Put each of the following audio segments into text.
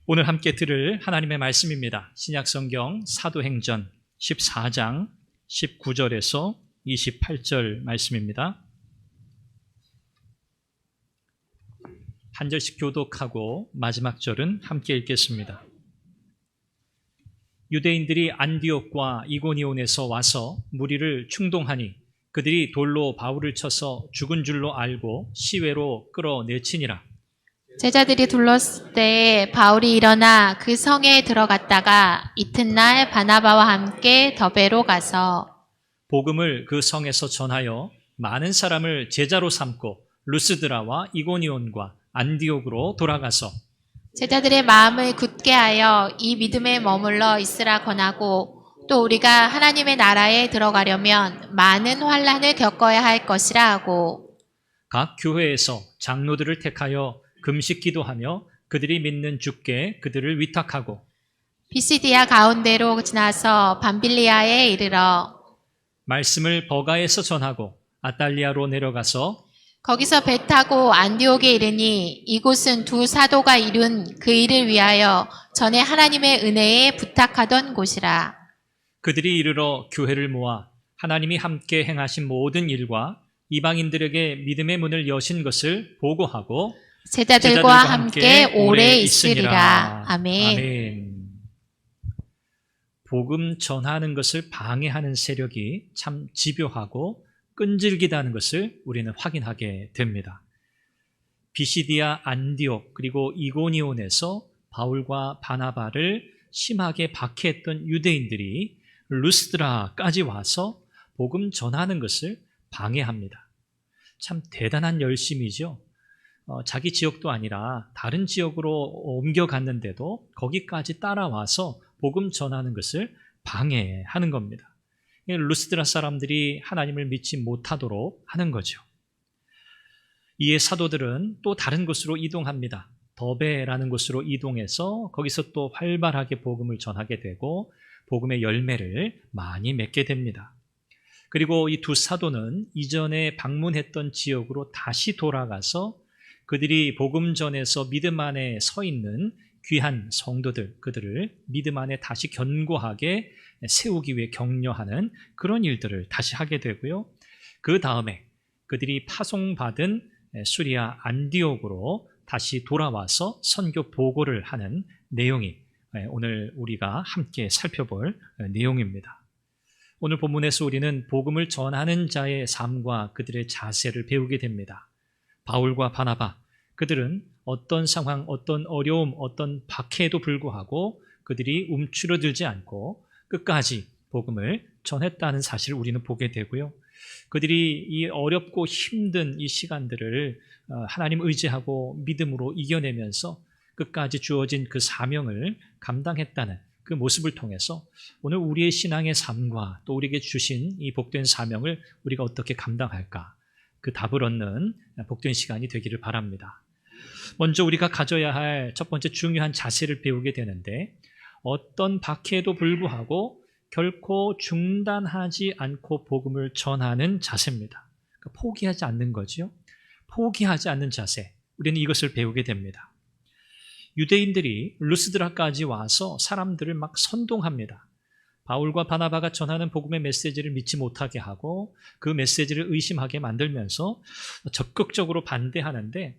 오늘 함께 들을 하나님의 말씀입니다. 신약성경 사도행전 14장 19절에서 28절 말씀입니다. 한 절씩 교독하고 마지막 절은 함께 읽겠습니다. 유대인들이 안디옥과 이고니온에서 와서 무리를 충동하니 그들이 돌로 바울을 쳐서 죽은 줄로 알고 시외로 끌어내치니라. 제자들이 둘렀을 때 바울이 일어나 그 성에 들어갔다가 이튿날 바나바와 함께 더베로 가서 복음을 그 성에서 전하여 많은 사람을 제자로 삼고 루스드라와 이고니온과 안디옥으로 돌아가서 제자들의 마음을 굳게 하여 이 믿음에 머물러 있으라 권하고 또 우리가 하나님의 나라에 들어가려면 많은 환난을 겪어야 할 것이라 하고 각 교회에서 장로들을 택하여 금식 기도하며 그들이 믿는 주께 그들을 위탁하고 비시디아 가운데로 지나서 밤빌리아에 이르러 말씀을 버가에서 전하고 아탈리아로 내려가서 거기서 배 타고 안디옥에 이르니 이곳은 두 사도가 이룬 그 일을 위하여 전에 하나님의 은혜에 부탁하던 곳이라. 그들이 이르러 교회를 모아 하나님이 함께 행하신 모든 일과 이방인들에게 믿음의 문을 여신 것을 보고하고 제자들과 함께 오래 있으리라. 아멘. 아멘. 복음 전하는 것을 방해하는 세력이 참 집요하고 끈질기다는 것을 우리는 확인하게 됩니다. 비시디아 안디옥 그리고 이고니온에서 바울과 바나바를 심하게 박해했던 유대인들이 루스드라까지 와서 복음 전하는 것을 방해합니다. 참 대단한 열심이죠. 자기 지역도 아니라 다른 지역으로 옮겨갔는데도 거기까지 따라와서 복음 전하는 것을 방해하는 겁니다. 루스드라 사람들이 하나님을 믿지 못하도록 하는 거죠. 이에 사도들은 또 다른 곳으로 이동합니다. 더베라는 곳으로 이동해서 거기서 또 활발하게 복음을 전하게 되고 복음의 열매를 많이 맺게 됩니다. 그리고 이 두 사도는 이전에 방문했던 지역으로 다시 돌아가서 그들이 복음 전에서 믿음 안에 서 있는 귀한 성도들, 그들을 믿음 안에 다시 견고하게 세우기 위해 격려하는 그런 일들을 다시 하게 되고요. 그 다음에 그들이 파송받은 수리아 안디옥으로 다시 돌아와서 선교 보고를 하는 내용이 오늘 우리가 함께 살펴볼 내용입니다. 오늘 본문에서 우리는 복음을 전하는 자의 삶과 그들의 자세를 배우게 됩니다. 바울과 바나바, 그들은 어떤 상황, 어떤 어려움, 어떤 박해에도 불구하고 그들이 움츠러들지 않고 끝까지 복음을 전했다는 사실을 우리는 보게 되고요. 그들이 이 어렵고 힘든 이 시간들을 하나님 의지하고 믿음으로 이겨내면서 끝까지 주어진 그 사명을 감당했다는 그 모습을 통해서 오늘 우리의 신앙의 삶과 또 우리에게 주신 이 복된 사명을 우리가 어떻게 감당할까? 그 답을 얻는 복된 시간이 되기를 바랍니다. 먼저 우리가 가져야 할 첫 번째 중요한 자세를 배우게 되는데 어떤 박해에도 불구하고 결코 중단하지 않고 복음을 전하는 자세입니다. 그러니까 포기하지 않는 거죠. 포기하지 않는 자세. 우리는 이것을 배우게 됩니다. 유대인들이 루스드라까지 와서 사람들을 막 선동합니다. 바울과 바나바가 전하는 복음의 메시지를 믿지 못하게 하고 그 메시지를 의심하게 만들면서 적극적으로 반대하는데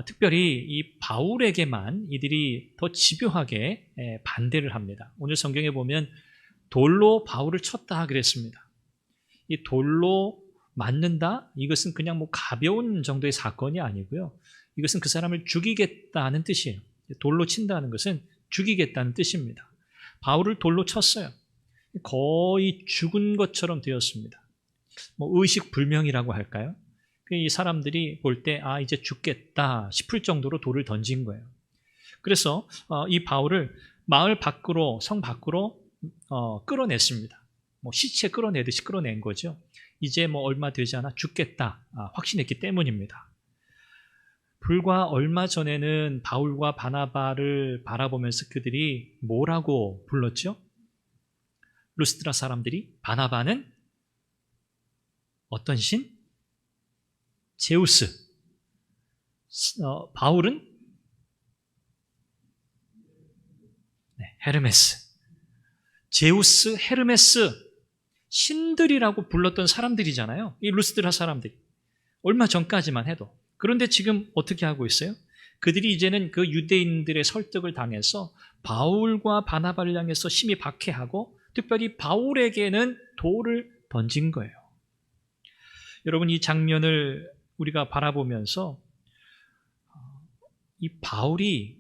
특별히 이 바울에게만 이들이 더 집요하게 반대를 합니다. 오늘 성경에 보면 돌로 바울을 쳤다 그랬습니다. 이 돌로 맞는다? 이것은 그냥 뭐 가벼운 정도의 사건이 아니고요. 이것은 그 사람을 죽이겠다는 뜻이에요. 돌로 친다는 것은 죽이겠다는 뜻입니다. 바울을 돌로 쳤어요. 거의 죽은 것처럼 되었습니다. 뭐 의식불명이라고 할까요? 이 사람들이 볼 때 이제 죽겠다 싶을 정도로 돌을 던진 거예요. 그래서 이 바울을 마을 밖으로, 성 밖으로 끌어냈습니다. 뭐 시체 끌어내듯이 끌어낸 거죠. 이제 뭐 얼마 되지 않아 죽겠다 확신했기 때문입니다. 불과 얼마 전에는 바울과 바나바를 바라보면서 그들이 뭐라고 불렀죠? 루스드라 사람들이 바나바는 어떤 신? 제우스. 바울은 네, 헤르메스. 제우스, 헤르메스, 신들이라고 불렀던 사람들이잖아요. 이 루스드라 사람들이. 얼마 전까지만 해도. 그런데 지금 어떻게 하고 있어요? 그들이 이제는 그 유대인들의 설득을 당해서 바울과 바나바를 향해서 심히 박해하고 특별히 바울에게는 돌을 던진 거예요. 여러분, 이 장면을 우리가 바라보면서 이 바울이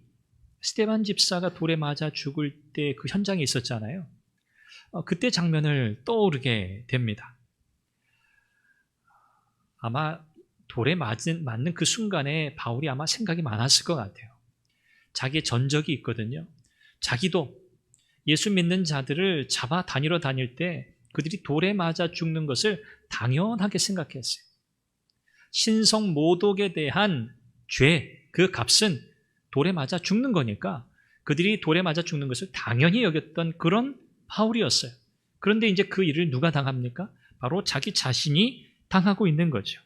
스데반 집사가 돌에 맞아 죽을 때 그 현장에 있었잖아요. 그때 장면을 떠오르게 됩니다. 아마 돌에 맞는 그 순간에 바울이 아마 생각이 많았을 것 같아요. 자기의 전적이 있거든요. 자기도 예수 믿는 자들을 잡아 다니러 다닐 때 그들이 돌에 맞아 죽는 것을 당연하게 생각했어요. 신성 모독에 대한 죄, 그 값은 돌에 맞아 죽는 거니까 그들이 돌에 맞아 죽는 것을 당연히 여겼던 그런 바울이었어요. 그런데 이제 그 일을 누가 당합니까? 바로 자기 자신이 당하고 있는 거죠.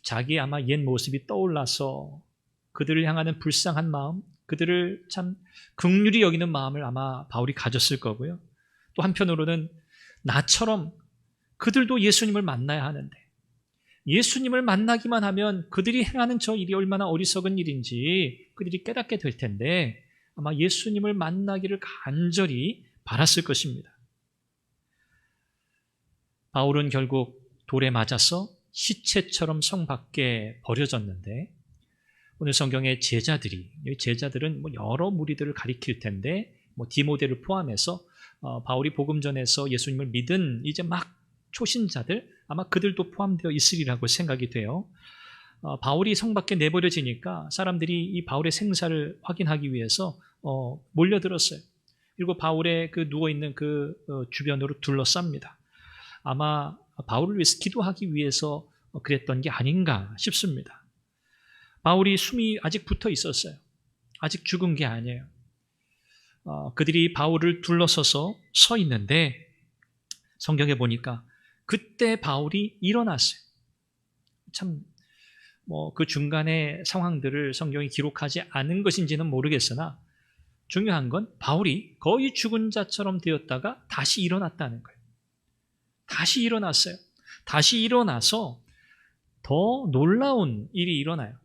자기의 아마 옛 모습이 떠올라서 그들을 향하는 불쌍한 마음, 그들을 참 긍휼히 여기는 마음을 아마 바울이 가졌을 거고요. 또 한편으로는 나처럼 그들도 예수님을 만나야 하는데 예수님을 만나기만 하면 그들이 행하는 저 일이 얼마나 어리석은 일인지 그들이 깨닫게 될 텐데 아마 예수님을 만나기를 간절히 바랐을 것입니다. 바울은 결국 돌에 맞아서 시체처럼 성 밖에 버려졌는데 오늘 성경의 제자들은 여러 무리들을 가리킬 텐데 디모데를 포함해서 바울이 복음 전에서 예수님을 믿은 이제 막 초신자들 아마 그들도 포함되어 있으리라고 생각이 돼요. 바울이 성 밖에 내버려지니까 사람들이 이 바울의 생사를 확인하기 위해서 몰려들었어요. 그리고 바울의 그 누워있는 그 주변으로 둘러쌉니다. 아마 바울을 위해서 기도하기 위해서 그랬던 게 아닌가 싶습니다. 바울이 숨이 아직 붙어 있었어요. 아직 죽은 게 아니에요. 그들이 바울을 둘러서서 서 있는데 성경에 보니까 그때 바울이 일어났어요. 참 그 중간의 상황들을 성경이 기록하지 않은 것인지는 모르겠으나 중요한 건 바울이 거의 죽은 자처럼 되었다가 다시 일어났다는 거예요. 다시 일어났어요. 다시 일어나서 더 놀라운 일이 일어나요.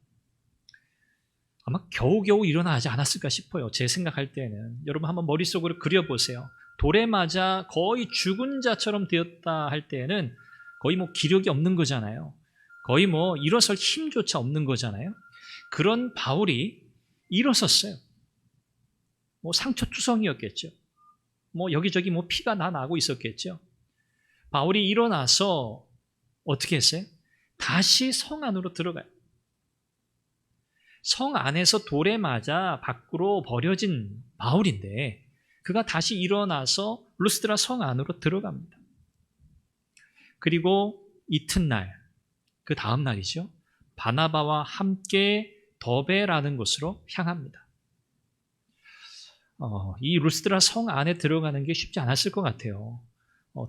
아마 겨우겨우 일어나지 않았을까 싶어요. 제 생각할 때는. 여러분 한번 머릿속으로 그려보세요. 돌에 맞아 거의 죽은 자처럼 되었다 할 때는 거의 기력이 없는 거잖아요. 거의 일어설 힘조차 없는 거잖아요. 그런 바울이 일어섰어요. 상처투성이었겠죠. 여기저기 피가 나고 있었겠죠. 바울이 일어나서 어떻게 했어요? 다시 성 안으로 들어가요. 성 안에서 돌에 맞아 밖으로 버려진 바울인데 그가 다시 일어나서 루스드라 성 안으로 들어갑니다. 그리고 이튿날, 그 다음 날이죠. 바나바와 함께 더베라는 곳으로 향합니다. 이 루스드라 성 안에 들어가는 게 쉽지 않았을 것 같아요.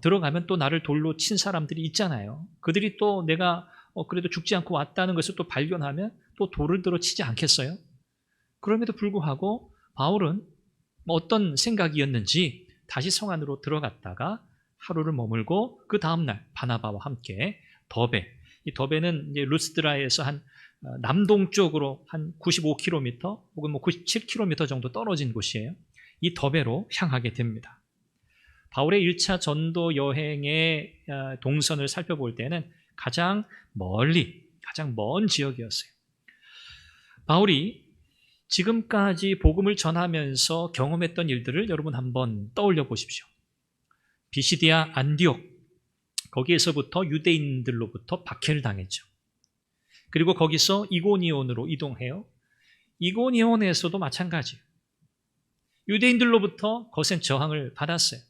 들어가면 또 나를 돌로 친 사람들이 있잖아요. 그들이 또 내가 그래도 죽지 않고 왔다는 것을 또 발견하면 또 돌을 들어 치지 않겠어요? 그럼에도 불구하고 바울은 어떤 생각이었는지 다시 성 안으로 들어갔다가 하루를 머물고 그 다음날 바나바와 함께 더베, 이 더베는 이제 루스드라에서 한 남동쪽으로 한 95km 혹은 97km 정도 떨어진 곳이에요. 이 더베로 향하게 됩니다. 바울의 1차 전도 여행의 동선을 살펴볼 때는 가장 먼 지역이었어요. 바울이 지금까지 복음을 전하면서 경험했던 일들을 여러분 한번 떠올려 보십시오. 비시디아 안디옥, 거기에서부터 유대인들로부터 박해를 당했죠. 그리고 거기서 이고니온으로 이동해요. 이고니온에서도 마찬가지예요. 유대인들로부터 거센 저항을 받았어요.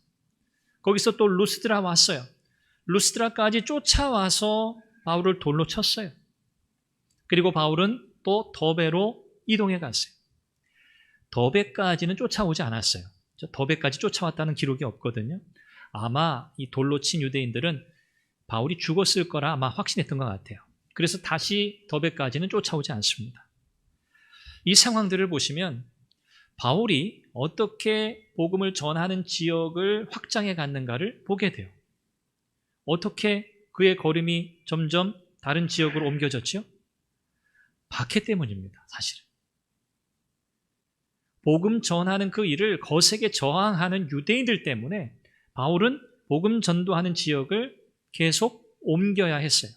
거기서 또 루스드라 왔어요. 루스드라까지 쫓아와서 바울을 돌로 쳤어요. 그리고 바울은 또 더베로 이동해 갔어요. 더베까지는 쫓아오지 않았어요. 더베까지 쫓아왔다는 기록이 없거든요. 아마 이 돌로 친 유대인들은 바울이 죽었을 거라 아마 확신했던 것 같아요. 그래서 다시 더베까지는 쫓아오지 않습니다. 이 상황들을 보시면 바울이 어떻게 복음을 전하는 지역을 확장해 갔는가를 보게 돼요. 어떻게 그의 걸음이 점점 다른 지역으로 옮겨졌죠? 박해 때문입니다, 사실은. 복음 전하는 그 일을 거세게 저항하는 유대인들 때문에 바울은 복음 전도하는 지역을 계속 옮겨야 했어요.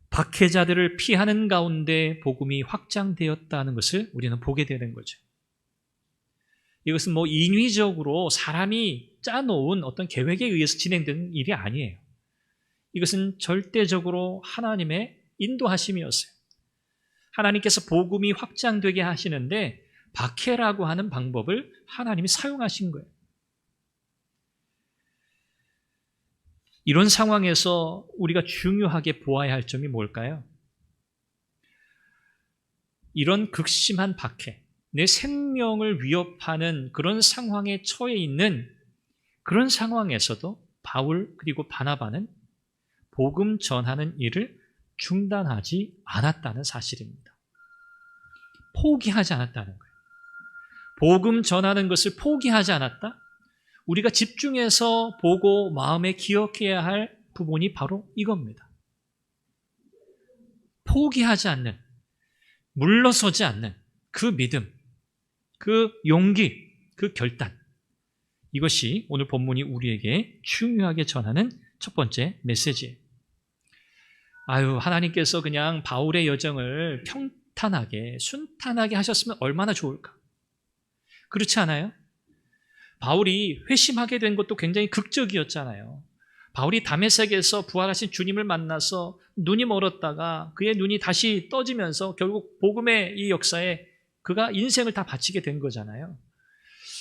박해자들을 피하는 가운데 복음이 확장되었다는 것을 우리는 보게 되는 거죠. 이것은 인위적으로 사람이 짜놓은 어떤 계획에 의해서 진행되는 일이 아니에요. 이것은 절대적으로 하나님의 인도하심이었어요. 하나님께서 복음이 확장되게 하시는데 박해라고 하는 방법을 하나님이 사용하신 거예요. 이런 상황에서 우리가 중요하게 보아야 할 점이 뭘까요? 이런 극심한 박해, 내 생명을 위협하는 그런 상황에 처해 있는 그런 상황에서도 바울 그리고 바나바는 복음 전하는 일을 중단하지 않았다는 사실입니다. 포기하지 않았다는 거예요. 복음 전하는 것을 포기하지 않았다? 우리가 집중해서 보고 마음에 기억해야 할 부분이 바로 이겁니다. 포기하지 않는, 물러서지 않는 그 믿음, 그 용기, 그 결단. 이것이 오늘 본문이 우리에게 중요하게 전하는 첫 번째 메시지예요. 하나님께서 그냥 바울의 여정을 평탄하게, 순탄하게 하셨으면 얼마나 좋을까? 그렇지 않아요? 바울이 회심하게 된 것도 굉장히 극적이었잖아요. 바울이 다메섹에서 부활하신 주님을 만나서 눈이 멀었다가 그의 눈이 다시 떠지면서 결국 복음의 이 역사에 그가 인생을 다 바치게 된 거잖아요.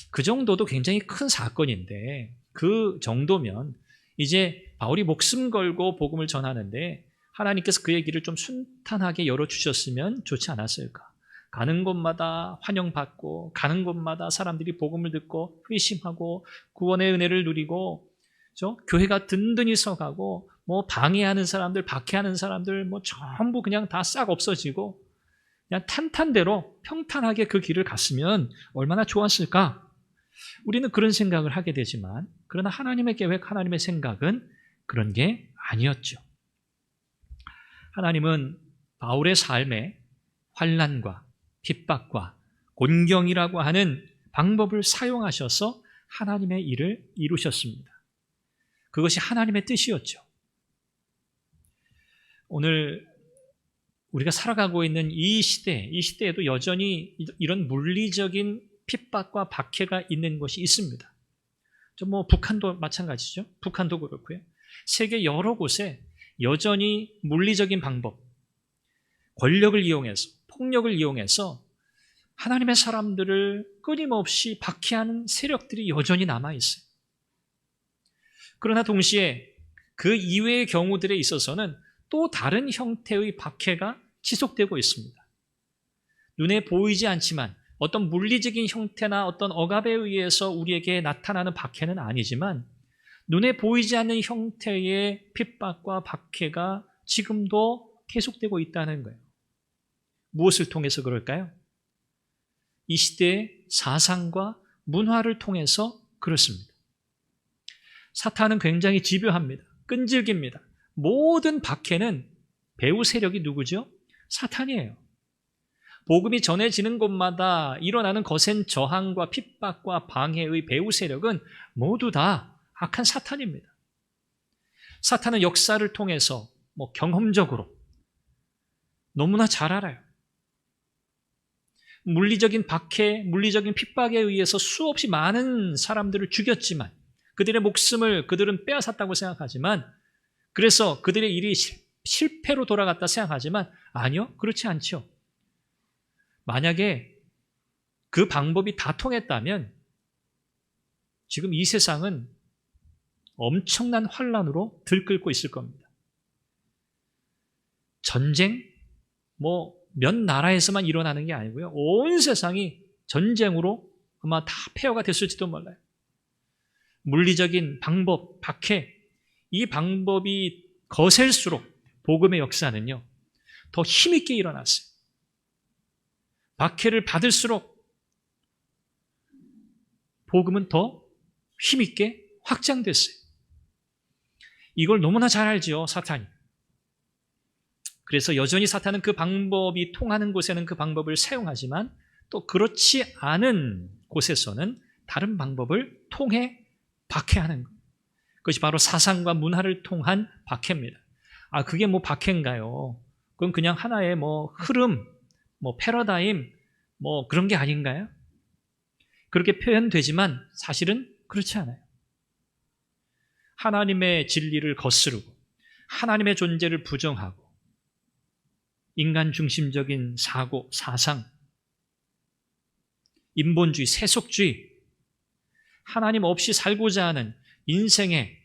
그 정도도 굉장히 큰 사건인데 그 정도면 이제 바울이 목숨 걸고 복음을 전하는데 하나님께서 그의 길을 좀 순탄하게 열어주셨으면 좋지 않았을까? 가는 곳마다 환영받고 가는 곳마다 사람들이 복음을 듣고 회심하고 구원의 은혜를 누리고 교회가 든든히 서가고 방해하는 사람들, 박해하는 사람들 전부 그냥 다 싹 없어지고 그냥 탄탄대로 평탄하게 그 길을 갔으면 얼마나 좋았을까? 우리는 그런 생각을 하게 되지만 그러나 하나님의 계획, 하나님의 생각은 그런 게 아니었죠. 하나님은 바울의 삶에 환난과 핍박과 곤경이라고 하는 방법을 사용하셔서 하나님의 일을 이루셨습니다. 그것이 하나님의 뜻이었죠. 오늘 우리가 살아가고 있는 이 시대에도 여전히 이런 물리적인 핍박과 박해가 있는 것이 있습니다. 북한도 마찬가지죠. 북한도 그렇고요. 세계 여러 곳에 여전히 물리적인 방법, 권력을 이용해서, 폭력을 이용해서 하나님의 사람들을 끊임없이 박해하는 세력들이 여전히 남아있어요. 그러나 동시에 그 이외의 경우들에 있어서는 또 다른 형태의 박해가 지속되고 있습니다. 눈에 보이지 않지만 어떤 물리적인 형태나 어떤 억압에 의해서 우리에게 나타나는 박해는 아니지만 눈에 보이지 않는 형태의 핍박과 박해가 지금도 계속되고 있다는 거예요. 무엇을 통해서 그럴까요? 이 시대의 사상과 문화를 통해서 그렇습니다. 사탄은 굉장히 집요합니다. 끈질깁니다. 모든 박해는 배후 세력이 누구죠? 사탄이에요. 복음이 전해지는 곳마다 일어나는 거센 저항과 핍박과 방해의 배후 세력은 모두 다 악한 사탄입니다. 사탄은 역사를 통해서 경험적으로 너무나 잘 알아요. 물리적인 박해, 물리적인 핍박에 의해서 수없이 많은 사람들을 죽였지만 그들의 목숨을 그들은 빼앗았다고 생각하지만 그래서 그들의 일이 실패로 돌아갔다 생각하지만 아니요, 그렇지 않죠. 만약에 그 방법이 다 통했다면 지금 이 세상은 엄청난 환란으로 들끓고 있을 겁니다. 전쟁, 몇 나라에서만 일어나는 게 아니고요. 온 세상이 전쟁으로 아마 다 폐허가 됐을지도 몰라요. 물리적인 방법, 박해, 이 방법이 거셀수록 복음의 역사는요, 더 힘있게 일어났어요. 박해를 받을수록 복음은 더 힘있게 확장됐어요. 이걸 너무나 잘 알지요, 사탄이. 그래서 여전히 사탄은 그 방법이 통하는 곳에는 그 방법을 사용하지만 또 그렇지 않은 곳에서는 다른 방법을 통해 박해하는 것. 그것이 바로 사상과 문화를 통한 박해입니다. 그게 뭐 박해인가요? 그건 그냥 하나의 흐름, 패러다임, 그런 게 아닌가요? 그렇게 표현되지만 사실은 그렇지 않아요. 하나님의 진리를 거스르고 하나님의 존재를 부정하고 인간 중심적인 사고, 사상, 인본주의, 세속주의, 하나님 없이 살고자 하는 인생의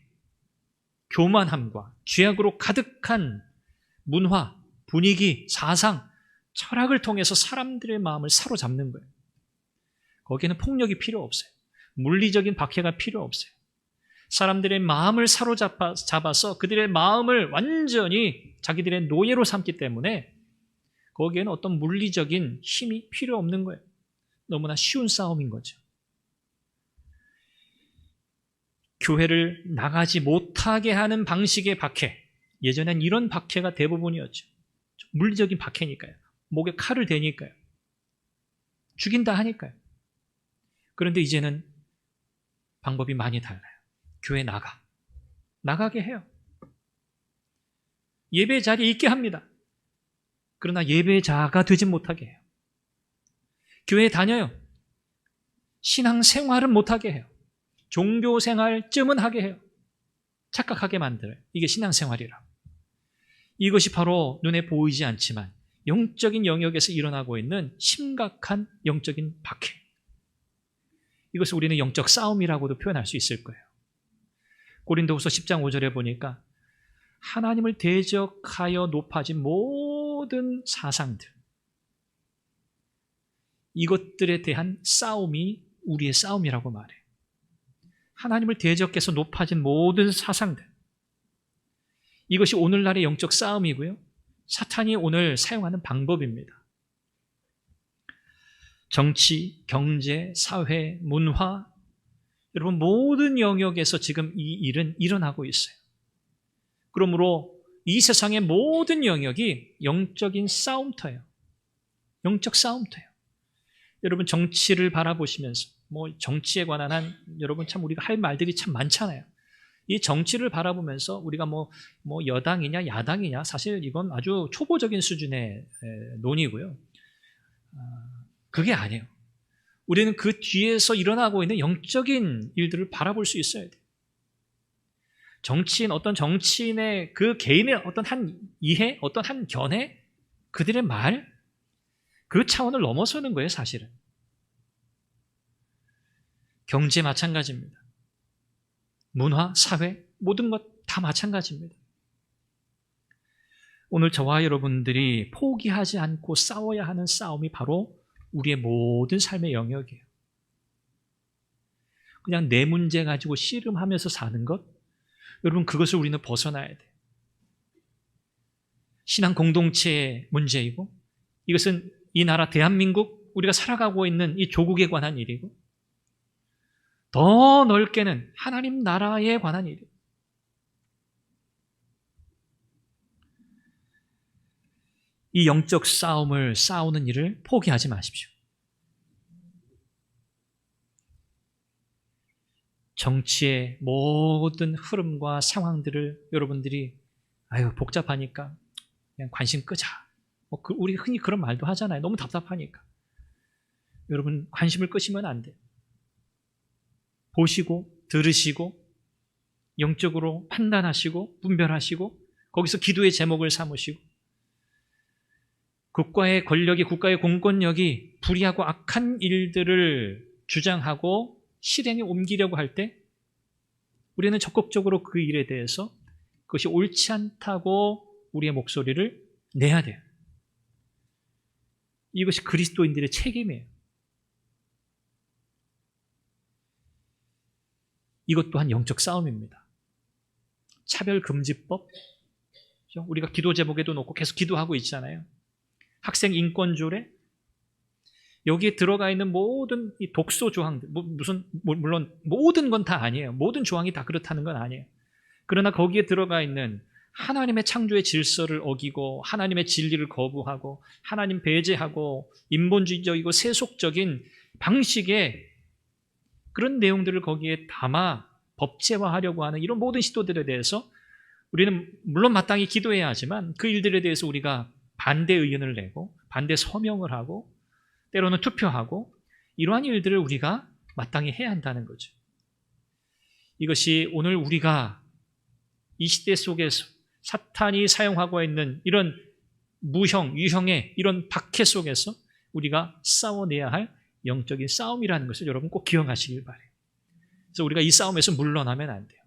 교만함과 죄악으로 가득한 문화, 분위기, 사상, 철학을 통해서 사람들의 마음을 사로잡는 거예요. 거기에는 폭력이 필요 없어요. 물리적인 박해가 필요 없어요. 사람들의 마음을 사로잡아서 그들의 마음을 완전히 자기들의 노예로 삼기 때문에 거기에는 어떤 물리적인 힘이 필요 없는 거예요. 너무나 쉬운 싸움인 거죠. 교회를 나가지 못하게 하는 방식의 박해. 예전엔 이런 박해가 대부분이었죠. 물리적인 박해니까요. 목에 칼을 대니까요. 죽인다 하니까요. 그런데 이제는 방법이 많이 달라요. 교회 나가게 해요. 예배 자리에 있게 합니다. 그러나 예배자가 되지 못하게 해요. 교회 다녀요. 신앙 생활은 못하게 해요. 종교 생활쯤은 하게 해요. 착각하게 만들어요. 이게 신앙 생활이라. 이것이 바로 눈에 보이지 않지만 영적인 영역에서 일어나고 있는 심각한 영적인 박해. 이것을 우리는 영적 싸움이라고도 표현할 수 있을 거예요. 고린도후서 10장 5절에 보니까 하나님을 대적하여 높아진 모든 사상들, 이것들에 대한 싸움이 우리의 싸움이라고 말해요. 하나님을 대적해서 높아진 모든 사상들, 이것이 오늘날의 영적 싸움이고요. 사탄이 오늘 사용하는 방법입니다. 정치, 경제, 사회, 문화, 여러분 모든 영역에서 지금 이 일은 일어나고 있어요. 그러므로 이 세상의 모든 영역이 영적인 싸움터예요. 영적 싸움터예요. 여러분 정치를 바라보시면서 정치에 관한 여러분 참 우리가 할 말들이 참 많잖아요. 이 정치를 바라보면서 우리가 여당이냐 야당이냐 사실 이건 아주 초보적인 수준의 논의고요. 그게 아니에요. 우리는 그 뒤에서 일어나고 있는 영적인 일들을 바라볼 수 있어야 돼요. 어떤 정치인의 그 개인의 어떤 한 이해, 어떤 한 견해, 그들의 말, 그 차원을 넘어서는 거예요, 사실은. 경제 마찬가지입니다. 문화, 사회, 모든 것 다 마찬가지입니다. 오늘 저와 여러분들이 포기하지 않고 싸워야 하는 싸움이 바로 우리의 모든 삶의 영역이에요. 그냥 내 문제 가지고 씨름하면서 사는 것, 여러분 그것을 우리는 벗어나야 돼요. 신앙 공동체의 문제이고 이것은 이 나라 대한민국, 우리가 살아가고 있는 이 조국에 관한 일이고 더 넓게는 하나님 나라에 관한 일이에요. 이 영적 싸움을 싸우는 일을 포기하지 마십시오. 정치의 모든 흐름과 상황들을 여러분들이 복잡하니까 그냥 관심 끄자. 우리 흔히 그런 말도 하잖아요. 너무 답답하니까. 여러분 관심을 끄시면 안 돼요. 보시고 들으시고 영적으로 판단하시고 분별하시고 거기서 기도의 제목을 삼으시고 국가의 권력이, 국가의 공권력이 불의하고 악한 일들을 주장하고 실행에 옮기려고 할 때 우리는 적극적으로 그 일에 대해서 그것이 옳지 않다고 우리의 목소리를 내야 돼요. 이것이 그리스도인들의 책임이에요. 이것 또한 영적 싸움입니다. 차별금지법, 우리가 기도 제목에도 놓고 계속 기도하고 있잖아요. 학생 인권 조례, 여기에 들어가 있는 모든 이 독소 조항들, 물론 모든 건 다 아니에요. 모든 조항이 다 그렇다는 건 아니에요. 그러나 거기에 들어가 있는 하나님의 창조의 질서를 어기고 하나님의 진리를 거부하고 하나님 배제하고 인본주의적이고 세속적인 방식의 그런 내용들을 거기에 담아 법제화하려고 하는 이런 모든 시도들에 대해서 우리는 물론 마땅히 기도해야 하지만 그 일들에 대해서 우리가 반대 의견을 내고 반대 서명을 하고 때로는 투표하고 이러한 일들을 우리가 마땅히 해야 한다는 거죠. 이것이 오늘 우리가 이 시대 속에서 사탄이 사용하고 있는 이런 무형, 유형의 이런 박해 속에서 우리가 싸워내야 할 영적인 싸움이라는 것을 여러분 꼭 기억하시길 바라요. 그래서 우리가 이 싸움에서 물러나면 안 돼요.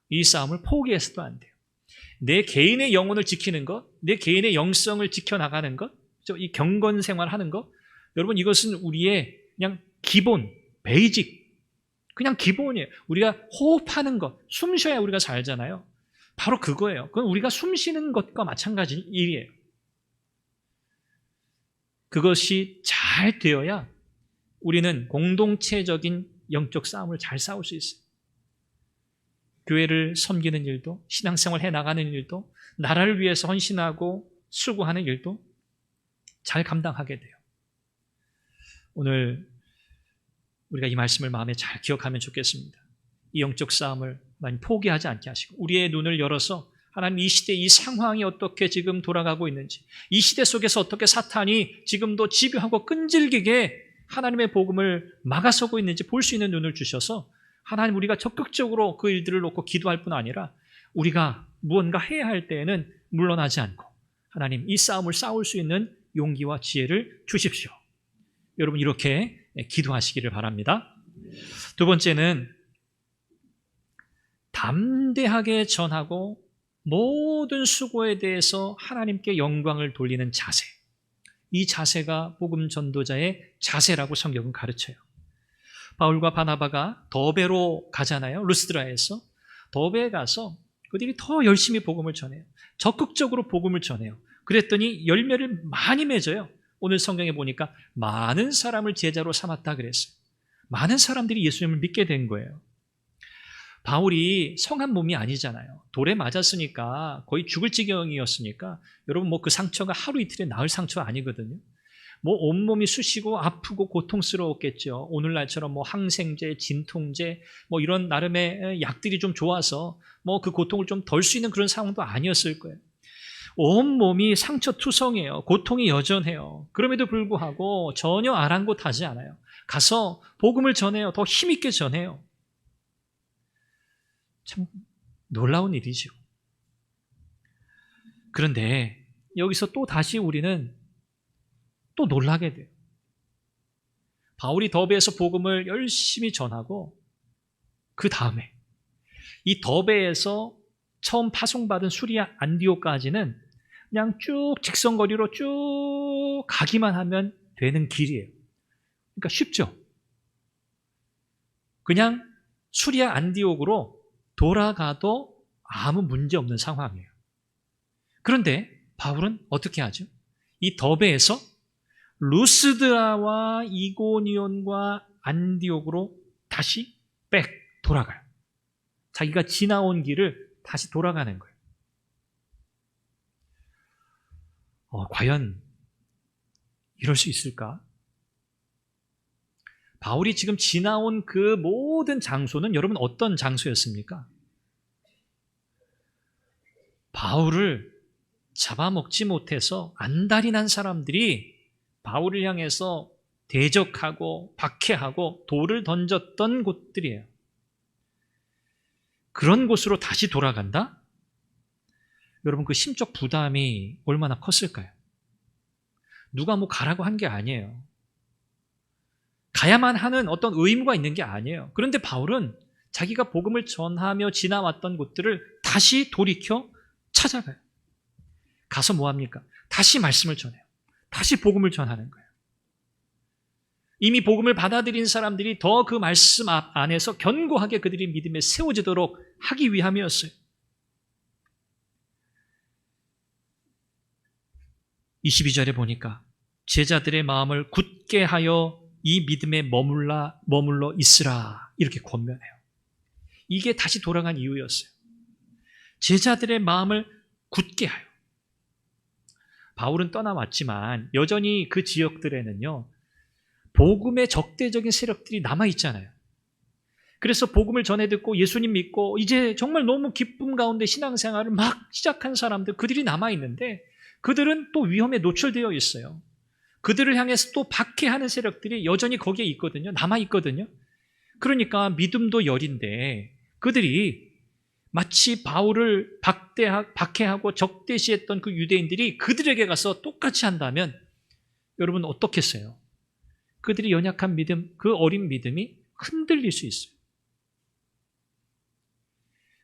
이 싸움을 포기해서도 안 돼요. 내 개인의 영혼을 지키는 것, 내 개인의 영성을 지켜나가는 것, 이 경건 생활하는 것, 여러분 이것은 우리의 그냥 기본, 베이직, 그냥 기본이에요. 우리가 호흡하는 것, 숨 쉬어야 우리가 살잖아요. 바로 그거예요. 그건 우리가 숨 쉬는 것과 마찬가지 일이에요. 그것이 잘 되어야 우리는 공동체적인 영적 싸움을 잘 싸울 수 있어요. 교회를 섬기는 일도, 신앙생활 해나가는 일도, 나라를 위해서 헌신하고 수고하는 일도 잘 감당하게 돼요. 오늘 우리가 이 말씀을 마음에 잘 기억하면 좋겠습니다. 이 영적 싸움을 많이 포기하지 않게 하시고 우리의 눈을 열어서 하나님 이 시대 이 상황이 어떻게 지금 돌아가고 있는지, 이 시대 속에서 어떻게 사탄이 지금도 집요하고 끈질기게 하나님의 복음을 막아서고 있는지 볼 수 있는 눈을 주셔서 하나님 우리가 적극적으로 그 일들을 놓고 기도할 뿐 아니라 우리가 무언가 해야 할 때에는 물러나지 않고 하나님 이 싸움을 싸울 수 있는 용기와 지혜를 주십시오. 여러분 이렇게 기도하시기를 바랍니다. 두 번째는 담대하게 전하고 모든 수고에 대해서 하나님께 영광을 돌리는 자세. 이 자세가 복음 전도자의 자세라고 성경은 가르쳐요. 바울과 바나바가 더베로 가잖아요. 루스드라에서. 더베에 가서 그들이 더 열심히 복음을 전해요. 적극적으로 복음을 전해요. 그랬더니 열매를 많이 맺어요. 오늘 성경에 보니까 많은 사람을 제자로 삼았다 그랬어요. 많은 사람들이 예수님을 믿게 된 거예요. 바울이 성한 몸이 아니잖아요. 돌에 맞았으니까 거의 죽을 지경이었으니까 여러분 그 상처가 하루 이틀에 나을 상처가 아니거든요. 온몸이 쑤시고 아프고 고통스러웠겠죠. 오늘날처럼 항생제, 진통제 이런 나름의 약들이 좀 좋아서 그 고통을 좀 덜 수 있는 그런 상황도 아니었을 거예요. 온몸이 상처투성이에요. 고통이 여전해요. 그럼에도 불구하고 전혀 아랑곳하지 않아요. 가서 복음을 전해요. 더 힘있게 전해요. 참 놀라운 일이죠. 그런데 여기서 또 다시 우리는 또 놀라게 돼요. 바울이 더베에서 복음을 열심히 전하고 그 다음에 이 더베에서 처음 파송받은 수리아 안디옥까지는 그냥 쭉 직선거리로 쭉 가기만 하면 되는 길이에요. 그러니까 쉽죠. 그냥 수리아 안디옥으로 돌아가도 아무 문제 없는 상황이에요. 그런데 바울은 어떻게 하죠? 이 더베에서 루스드라와 이고니온과 안디옥으로 다시 돌아가요. 자기가 지나온 길을 다시 돌아가는 거예요. 과연 이럴 수 있을까? 바울이 지금 지나온 그 모든 장소는 여러분 어떤 장소였습니까? 바울을 잡아먹지 못해서 안달이 난 사람들이 바울을 향해서 대적하고 박해하고 돌을 던졌던 곳들이에요. 그런 곳으로 다시 돌아간다? 여러분 그 심적 부담이 얼마나 컸을까요? 누가 가라고 한 게 아니에요. 가야만 하는 어떤 의무가 있는 게 아니에요. 그런데 바울은 자기가 복음을 전하며 지나왔던 곳들을 다시 돌이켜 찾아가요. 가서 뭐합니까? 다시 말씀을 전해요. 다시 복음을 전하는 거예요. 이미 복음을 받아들인 사람들이 더 그 말씀 안에서 견고하게 그들이 믿음에 세워지도록 하기 위함이었어요. 22절에 보니까 제자들의 마음을 굳게 하여 이 믿음에 머물러 있으라 이렇게 권면해요. 이게 다시 돌아간 이유였어요. 제자들의 마음을 굳게 하여. 바울은 떠나왔지만 여전히 그 지역들에는요, 복음의 적대적인 세력들이 남아있잖아요. 그래서 복음을 전해 듣고 예수님 믿고 이제 정말 너무 기쁨 가운데 신앙생활을 막 시작한 사람들, 그들이 남아있는데 그들은 또 위험에 노출되어 있어요. 그들을 향해서 또 박해하는 세력들이 여전히 거기에 있거든요. 남아있거든요. 그러니까 믿음도 여린데 그들이 마치 바울을 박해하고 적대시했던 그 유대인들이 그들에게 가서 똑같이 한다면 여러분 어떻겠어요? 그들이 연약한 믿음, 그 어린 믿음이 흔들릴 수 있어요.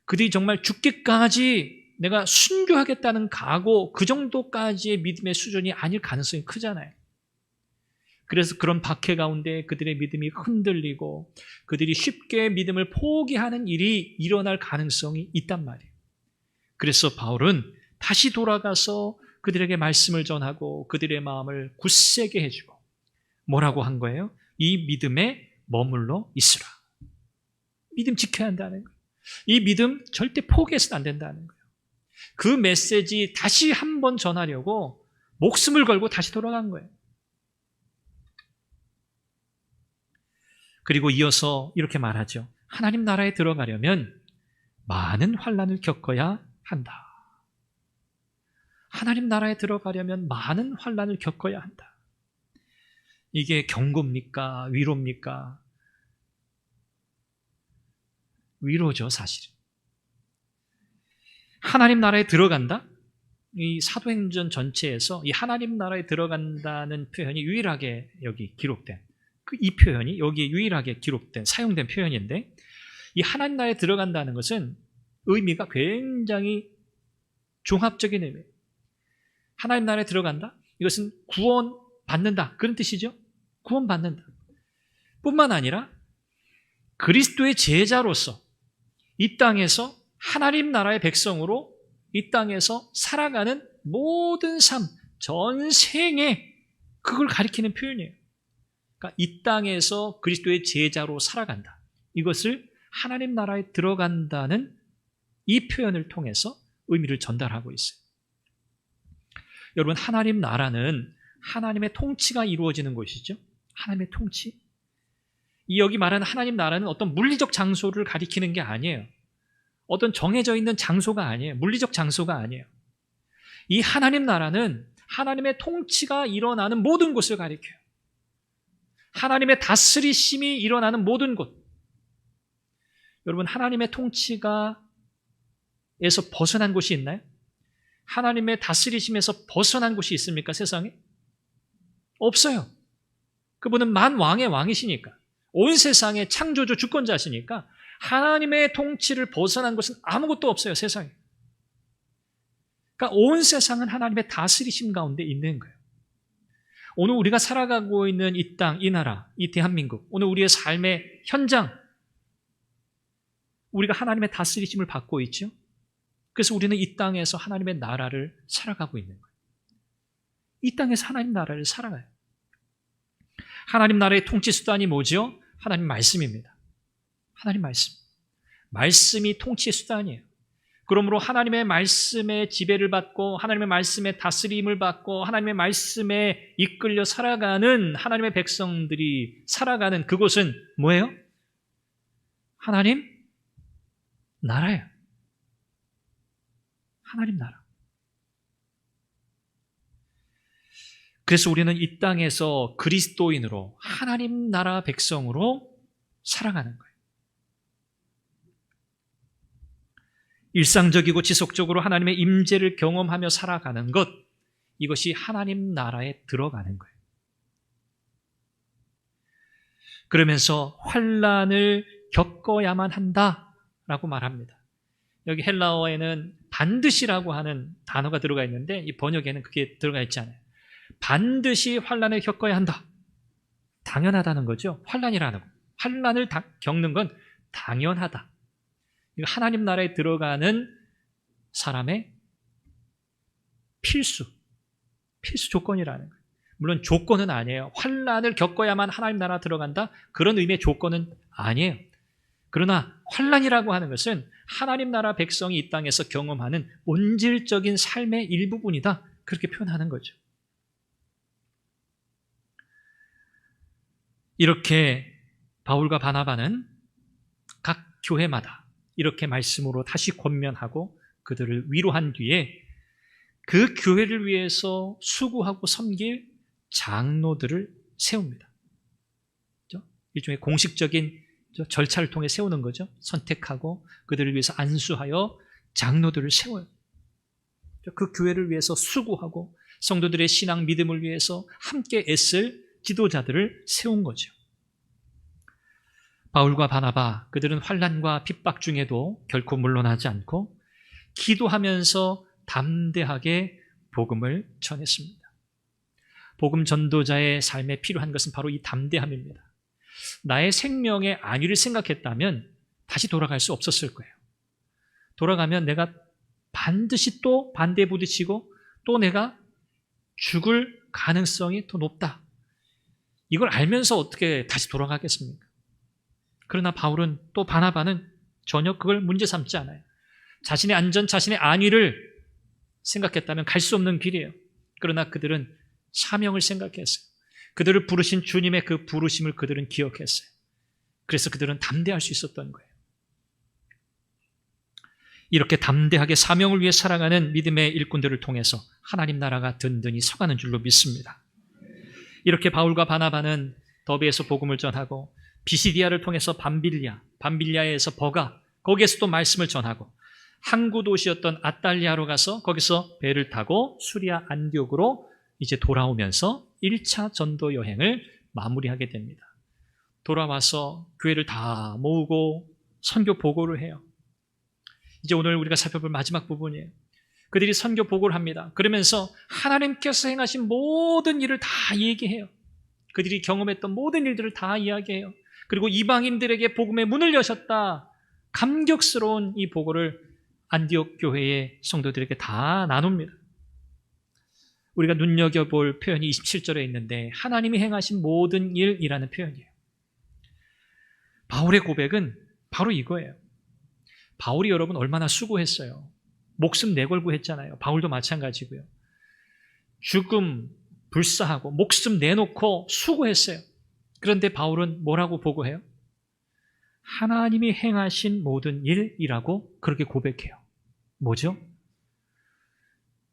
그들이 정말 죽기까지 내가 순교하겠다는 각오, 그 정도까지의 믿음의 수준이 아닐 가능성이 크잖아요. 그래서 그런 박해 가운데 그들의 믿음이 흔들리고 그들이 쉽게 믿음을 포기하는 일이 일어날 가능성이 있단 말이에요. 그래서 바울은 다시 돌아가서 그들에게 말씀을 전하고 그들의 마음을 굳세게 해주고 뭐라고 한 거예요? 이 믿음에 머물러 있으라. 믿음 지켜야 한다는 거예요. 이 믿음 절대 포기해서는 안 된다는 거예요. 그 메시지 다시 한번 전하려고 목숨을 걸고 다시 돌아간 거예요. 그리고 이어서 이렇게 말하죠. 하나님 나라에 들어가려면 많은 환난을 겪어야 한다. 하나님 나라에 들어가려면 많은 환난을 겪어야 한다. 이게 경고입니까? 위로입니까? 위로죠, 사실은. 하나님 나라에 들어간다? 이 사도행전 전체에서 이 하나님 나라에 들어간다는 표현이 유일하게 여기 기록된, 이 표현이 여기에 유일하게 기록된, 사용된 표현인데, 이 하나님 나라에 들어간다는 것은 의미가 굉장히 종합적인 의미예요. 하나님 나라에 들어간다? 이것은 구원 받는다. 그런 뜻이죠. 구원 받는다. 뿐만 아니라 그리스도의 제자로서 이 땅에서 하나님 나라의 백성으로 이 땅에서 살아가는 모든 삶, 전생에 그걸 가리키는 표현이에요. 그러니까 이 땅에서 그리스도의 제자로 살아간다. 이것을 하나님 나라에 들어간다는 이 표현을 통해서 의미를 전달하고 있어요. 여러분, 하나님 나라는 하나님의 통치가 이루어지는 곳이죠. 하나님의 통치. 이 여기 말하는 하나님 나라는 어떤 물리적 장소를 가리키는 게 아니에요. 어떤 정해져 있는 장소가 아니에요. 물리적 장소가 아니에요. 이 하나님 나라는 하나님의 통치가 일어나는 모든 곳을 가리켜요. 하나님의 다스리심이 일어나는 모든 곳. 여러분, 하나님의 통치가 에서 벗어난 곳이 있나요? 하나님의 다스리심에서 벗어난 곳이 있습니까? 세상에? 없어요. 그분은 만왕의 왕이시니까, 온 세상의 창조주 주권자시니까 하나님의 통치를 벗어난 것은 아무것도 없어요, 세상에. 그러니까 온 세상은 하나님의 다스리심 가운데 있는 거예요. 오늘 우리가 살아가고 있는 이 땅, 이 나라, 이 대한민국, 오늘 우리의 삶의 현장, 우리가 하나님의 다스리심을 받고 있죠. 그래서 우리는 이 땅에서 하나님의 나라를 살아가고 있는 거예요. 이 땅에서 하나님 나라를 살아가요. 하나님 나라의 통치 수단이 뭐죠? 하나님 말씀입니다. 하나님 말씀. 말씀이 통치의 수단이에요. 그러므로 하나님의 말씀에 지배를 받고 하나님의 말씀에 다스림을 받고 하나님의 말씀에 이끌려 살아가는 하나님의 백성들이 살아가는 그곳은 뭐예요? 하나님 나라예요. 하나님 나라. 그래서 우리는 이 땅에서 그리스도인으로 하나님 나라 백성으로 살아가는 거예요. 일상적이고 지속적으로 하나님의 임재를 경험하며 살아가는 것, 이것이 하나님 나라에 들어가는 거예요. 그러면서 환난을 겪어야만 한다라고 말합니다. 여기 헬라어에는 반드시라고 하는 단어가 들어가 있는데 이 번역에는 그게 들어가 있지 않아요. 반드시 환난을 겪어야 한다. 당연하다는 거죠. 환난이라는 거. 환난을 겪는 건 당연하다. 이거 하나님 나라에 들어가는 사람의 필수 조건이라는 거예요. 물론 조건은 아니에요. 환난을 겪어야만 하나님 나라 들어간다? 그런 의미의 조건은 아니에요. 그러나 환난이라고 하는 것은 하나님 나라 백성이 이 땅에서 경험하는 본질적인 삶의 일부분이다. 그렇게 표현하는 거죠. 이렇게 바울과 바나바는 각 교회마다 이렇게 말씀으로 다시 권면하고 그들을 위로한 뒤에 그 교회를 위해서 수고하고 섬길 장로들을 세웁니다. 일종의 공식적인 절차를 통해 세우는 거죠. 선택하고 그들을 위해서 안수하여 장로들을 세워요. 그 교회를 위해서 수고하고 성도들의 신앙 믿음을 위해서 함께 애쓸 지도자들을 세운 거죠. 바울과 바나바, 그들은 환난과 핍박 중에도 결코 물러나지 않고 기도하면서 담대하게 복음을 전했습니다. 복음 전도자의 삶에 필요한 것은 바로 이 담대함입니다. 나의 생명의 안위를 생각했다면 다시 돌아갈 수 없었을 거예요. 돌아가면 내가 반드시 또 반대에 부딪히고 또 내가 죽을 가능성이 더 높다. 이걸 알면서 어떻게 다시 돌아가겠습니까? 그러나 바울은 또 바나바는 전혀 그걸 문제 삼지 않아요. 자신의 안전, 자신의 안위를 생각했다면 갈 수 없는 길이에요. 그러나 그들은 사명을 생각했어요. 그들을 부르신 주님의 그 부르심을 그들은 기억했어요. 그래서 그들은 담대할 수 있었던 거예요. 이렇게 담대하게 사명을 위해 살아가는 믿음의 일꾼들을 통해서 하나님 나라가 든든히 서가는 줄로 믿습니다. 이렇게 바울과 바나바는 더베에서 복음을 전하고 비시디아를 통해서 밤빌리아에서 버가, 거기에서 또 말씀을 전하고 항구 도시였던 아탈리아로 가서 거기서 배를 타고 수리아 안디옥으로 이제 돌아오면서 1차 전도 여행을 마무리하게 됩니다. 돌아와서 교회를 다 모으고 선교 보고를 해요. 이제 오늘 우리가 살펴볼 마지막 부분이에요. 그들이 선교 보고를 합니다. 그러면서 하나님께서 행하신 모든 일을 다 얘기해요. 그들이 경험했던 모든 일들을 다 이야기해요. 그리고 이방인들에게 복음의 문을 여셨다. 감격스러운 이 보고를 안디옥 교회의 성도들에게 다 나눕니다. 우리가 눈여겨볼 표현이 27절에 있는데 하나님이 행하신 모든 일이라는 표현이에요. 바울의 고백은 바로 이거예요. 바울이 여러분 얼마나 수고했어요. 목숨 내걸고 했잖아요. 바울도 마찬가지고요. 죽음, 불사하고 목숨 내놓고 수고했어요. 그런데 바울은 뭐라고 보고해요? 하나님이 행하신 모든 일이라고 그렇게 고백해요. 뭐죠?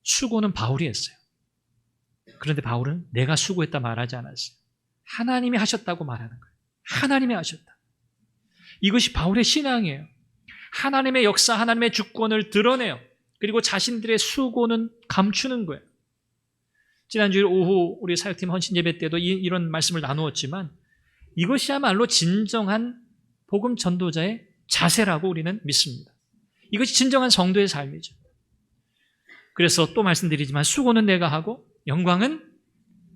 수고는 바울이 했어요. 그런데 바울은 내가 수고했다 말하지 않았어요. 하나님이 하셨다고 말하는 거예요. 하나님이 하셨다. 이것이 바울의 신앙이에요. 하나님의 역사, 하나님의 주권을 드러내요. 그리고 자신들의 수고는 감추는 거예요. 지난주일 오후 우리 사역팀 헌신 예배 때도 이런 말씀을 나누었지만 이것이야말로 진정한 복음 전도자의 자세라고 우리는 믿습니다. 이것이 진정한 성도의 삶이죠. 그래서 또 말씀드리지만 수고는 내가 하고 영광은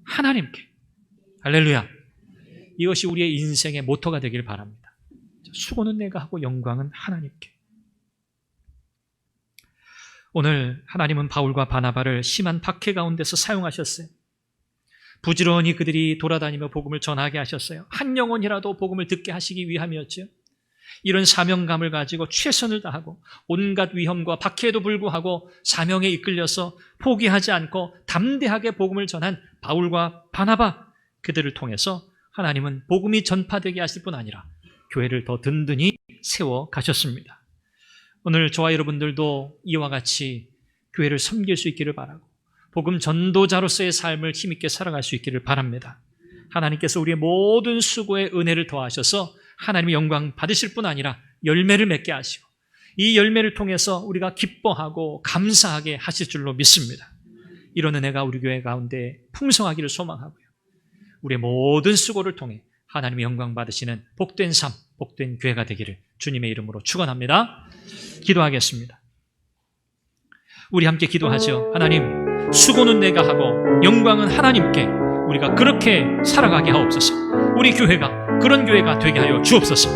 하나님께. 할렐루야. 이것이 우리의 인생의 모토가 되길 바랍니다. 수고는 내가 하고 영광은 하나님께. 오늘 하나님은 바울과 바나바를 심한 박해 가운데서 사용하셨어요. 부지런히 그들이 돌아다니며 복음을 전하게 하셨어요. 한 영혼이라도 복음을 듣게 하시기 위함이었죠. 이런 사명감을 가지고 최선을 다하고 온갖 위험과 박해에도 불구하고 사명에 이끌려서 포기하지 않고 담대하게 복음을 전한 바울과 바나바, 그들을 통해서 하나님은 복음이 전파되게 하실 뿐 아니라 교회를 더 든든히 세워 가셨습니다. 오늘 저와 여러분들도 이와 같이 교회를 섬길 수 있기를 바라고 복음 전도자로서의 삶을 힘있게 살아갈 수 있기를 바랍니다. 하나님께서 우리의 모든 수고에 은혜를 더하셔서 하나님의 영광 받으실 뿐 아니라 열매를 맺게 하시고 이 열매를 통해서 우리가 기뻐하고 감사하게 하실 줄로 믿습니다. 이런 은혜가 우리 교회 가운데 풍성하기를 소망하고요. 우리의 모든 수고를 통해 하나님의 영광 받으시는 복된 삶, 복된 교회가 되기를 주님의 이름으로 축원합니다. 기도하겠습니다. 우리 함께 기도하죠. 하나님, 수고는 내가 하고 영광은 하나님께. 우리가 그렇게 살아가게 하옵소서. 우리 교회가 그런 교회가 되게 하여 주옵소서.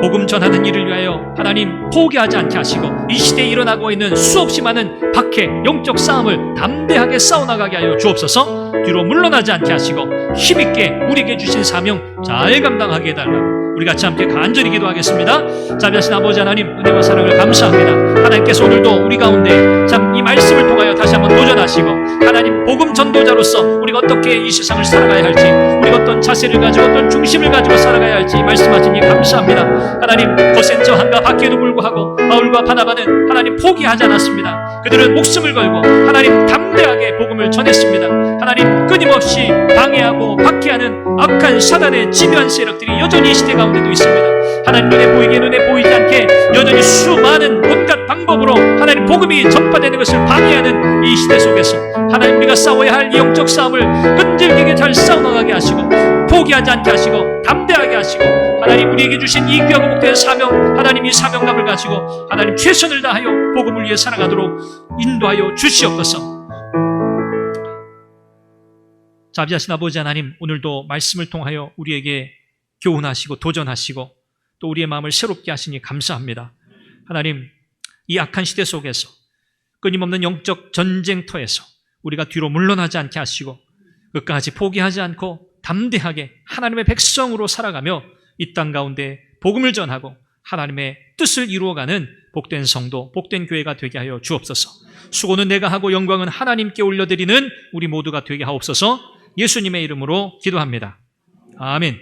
복음 전하는 일을 위하여 하나님 포기하지 않게 하시고 이 시대에 일어나고 있는 수없이 많은 박해, 영적 싸움을 담대하게 싸워나가게 하여 주옵소서. 뒤로 물러나지 않게 하시고 힘있게 우리에게 주신 사명 잘 감당하게 해달라고 우리 같이 함께 간절히 기도하겠습니다. 자비하신 아버지 하나님, 은혜와 사랑을 감사합니다. 하나님께서 오늘도 우리 가운데 참 이 말씀을 통하여 다시 한번 도전하시고 하나님 복음 전도자로서 우리가 어떻게 이 세상을 살아가야 할지, 우리가 어떤 자세를 가지고 어떤 중심을 가지고 살아가야 할지 말씀하시니 감사합니다. 하나님, 거센 저항과 박해도 불구하고 바울과 바나바는 하나님 포기하지 않았습니다. 그들은 목숨을 걸고 하나님 담대하게 복음을 전했습니다. 하나님, 끊임없이 방해하고 박해하는 악한 사단의 집요한 세력들이 여전히 이 시대 가운데도 있습니다. 하나님, 눈에 보이게 눈에 보이지 않게 여전히 수많은 온갖 방법으로 하나님 복음이 전파되는 것을 방해하는 이 시대 속에서 하나님, 우리가 싸워야 할 이 영적 싸움을 끈질기게 잘 싸워나가게 하시고 포기하지 않게 하시고 담대하게 하시고 하나님, 우리에게 주신 이 귀하고 복된 사명, 하나님 이 사명감을 가지고 하나님 최선을 다하여 복음을 위해 살아가도록 인도하여 주시옵소서. 자비하신 아버지 하나님, 오늘도 말씀을 통하여 우리에게 교훈하시고 도전하시고 또 우리의 마음을 새롭게 하시니 감사합니다. 하나님, 이 악한 시대 속에서 끊임없는 영적 전쟁터에서 우리가 뒤로 물러나지 않게 하시고 끝까지 포기하지 않고 담대하게 하나님의 백성으로 살아가며 이 땅 가운데 복음을 전하고 하나님의 뜻을 이루어가는 복된 성도, 복된 교회가 되게 하여 주옵소서. 수고는 내가 하고 영광은 하나님께 올려드리는 우리 모두가 되게 하옵소서. 예수님의 이름으로 기도합니다. 아멘.